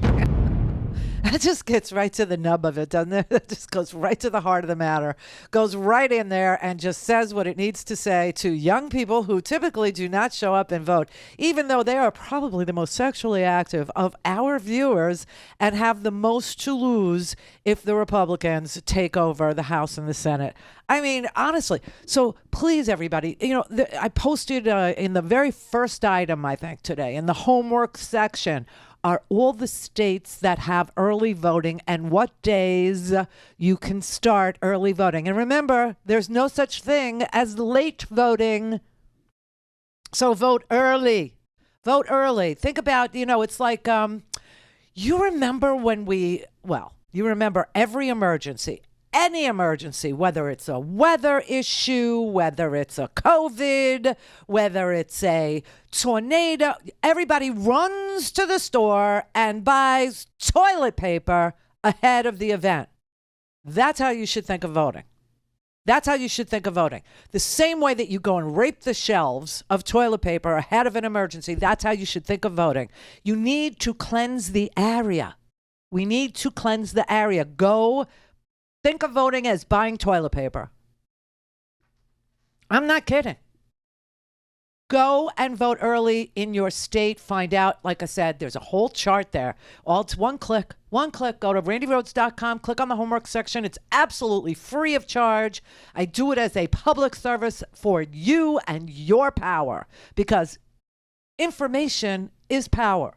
That just gets right to the nub of it, doesn't it? It just goes right to the heart of the matter, goes right in there and just says what it needs to say to young people who typically do not show up and vote, even though they are probably the most sexually active of our viewers and have the most to lose if the Republicans take over the House and the Senate. I mean, honestly. So please, everybody, I posted in the very first item, I think, today in the homework section, are all the states that have early voting and what days you can start early voting. And remember, there's no such thing as late voting. So vote early. Vote early. Think about, it's like, you remember you remember every emergency. Any emergency, whether it's a weather issue, whether it's a COVID, whether it's a tornado, everybody runs to the store and buys toilet paper ahead of the event. That's how you should think of voting. That's how you should think of voting. The same way that you go and rape the shelves of toilet paper ahead of an emergency, that's how you should think of voting. You need to cleanse the area. We need to cleanse the area. Think of voting as buying toilet paper. I'm not kidding. Go and vote early in your state. Find out, like I said, there's a whole chart there. All it's one click. One click. Go to randyrhodes.com. Click on the homework section. It's absolutely free of charge. I do it as a public service for you and your power because information is power.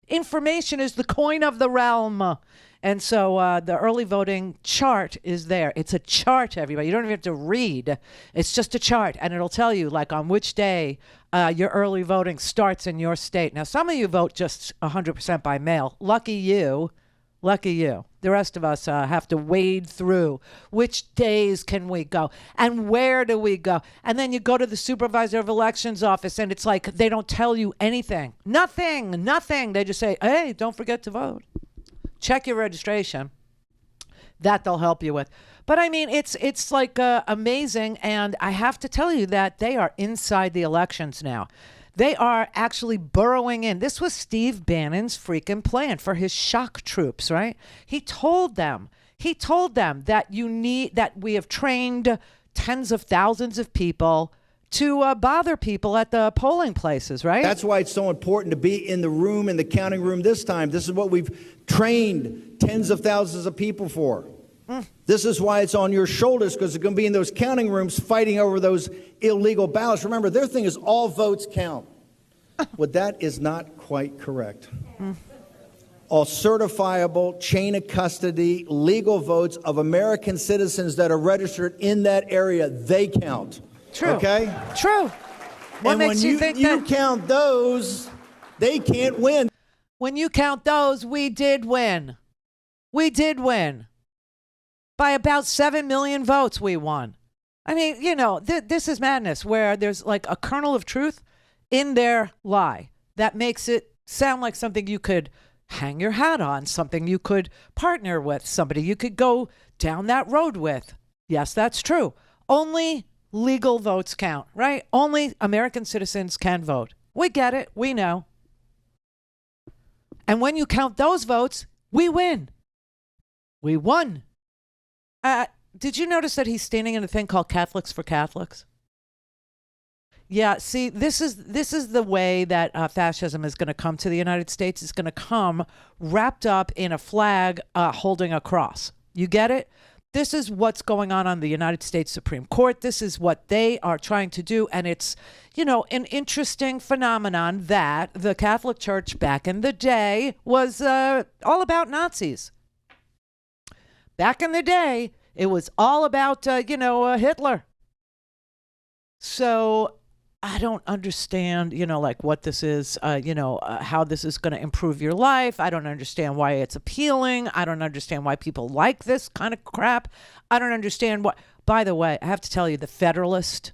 Information is the coin of the realm. And so the early voting chart is there. It's a chart, everybody. You don't even have to read. It's just a chart. And it'll tell you, like, on which day your early voting starts in your state. Now, some of you vote just 100% by mail. Lucky you. Lucky you. The rest of us have to wade through which days can we go and where do we go. And then you go to the supervisor of elections office and it's like they don't tell you anything. Nothing. They just say, hey, don't forget to vote. Check your registration. That they'll help you with. But I mean, it's like amazing. And I have to tell you that they are inside the elections now. They are actually burrowing in. This was Steve Bannon's freaking plan for his shock troops, right? He told them that that we have trained tens of thousands of people to bother people at the polling places, right? That's why it's so important to be in the room, in the counting room this time. This is what we've trained tens of thousands of people for. This is why it's on your shoulders, because they're going to be in those counting rooms fighting over those illegal ballots. Remember, their thing is all votes count. Well, that is not quite correct. All certifiable, chain of custody, legal votes of American citizens that are registered in that area, they count. True. Okay? True. What and makes when you think you that count those, they can't win. When you count those, we did win. We did win. By about 7 million votes, we won. I mean, this is madness where there's like a kernel of truth in their lie that makes it sound like something you could hang your hat on, something you could partner with, somebody you could go down that road with. Yes, that's true. Only legal votes count, right? Only American citizens can vote. We get it. We know. And when you count those votes, we win. We won. Did you notice that he's standing in a thing called Catholics for Catholics? Yeah, see, this is the way that fascism is going to come to the United States. It's going to come wrapped up in a flag holding a cross. You get it? This is what's going on the United States Supreme Court. This is what they are trying to do. And it's, an interesting phenomenon that the Catholic Church back in the day was all about Nazis. Back in the day, it was all about, Hitler. So I don't understand, what this is, how this is going to improve your life. I don't understand why it's appealing. I don't understand why people like this kind of crap. I don't understand what. By the way, I have to tell you, the Federalist,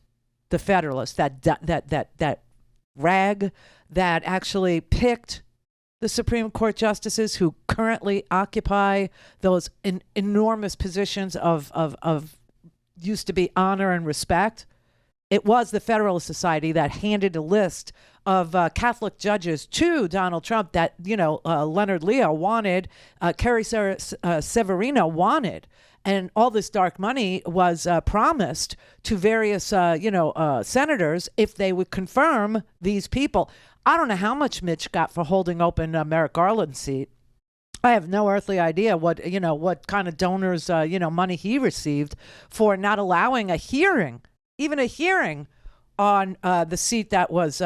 that rag that actually picked the Supreme Court justices who currently occupy those enormous positions of used to be honor and respect. It was the Federalist Society that handed a list of Catholic judges to Donald Trump that, Leonard Leo wanted, Carrie Severino wanted. And all this dark money was promised to various, senators if they would confirm these people. I don't know how much Mitch got for holding open Merrick Garland's seat. I have no earthly idea what kind of donors, money he received for not allowing a hearing, even a hearing on the seat that was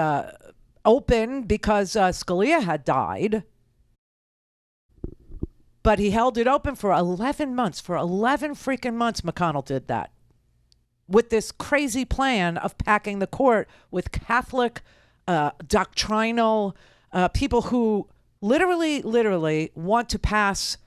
open because Scalia had died. But he held it open for 11 months. For 11 freaking months, McConnell did that with this crazy plan of packing the court with Catholic, doctrinal people who literally want to pass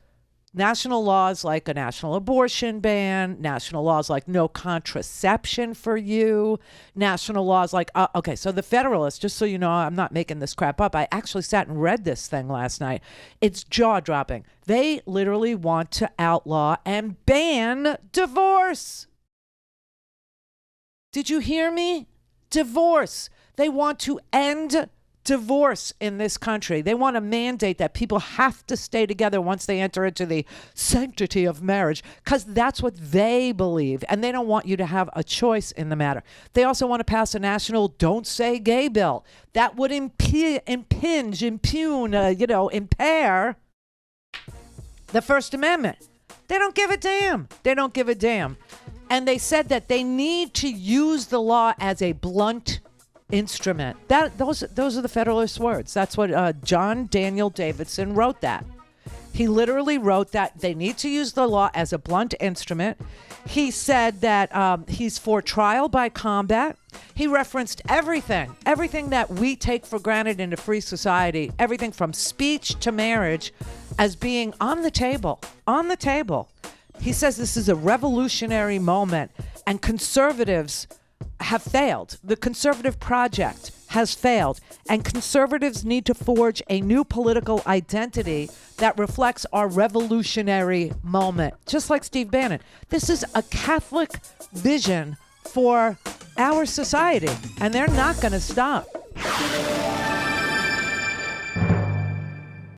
national laws like a national abortion ban, national laws like no contraception for you, national laws like, okay, so the Federalists, just so you know, I'm not making this crap up. I actually sat and read this thing last night. It's jaw-dropping. They literally want to outlaw and ban divorce. Did you hear me? Divorce. They want to end divorce in this country. They want to mandate that people have to stay together once they enter into the sanctity of marriage, because that's what they believe, and they don't want you to have a choice in the matter. They also want to pass a national don't say gay bill that would impair the First Amendment. They don't give a damn. They don't give a damn. And they said that they need to use the law as a blunt instrument. Those are the Federalist words. That's what John Daniel Davidson wrote that. He literally wrote that they need to use the law as a blunt instrument. He said that he's for trial by combat. He referenced everything that we take for granted in a free society, everything from speech to marriage, as being on the table. He says this is a revolutionary moment, and conservatives have failed. The conservative project has failed, and conservatives need to forge a new political identity that reflects our revolutionary moment. Just like Steve Bannon. This is a Catholic vision for our society, and they're not going to stop.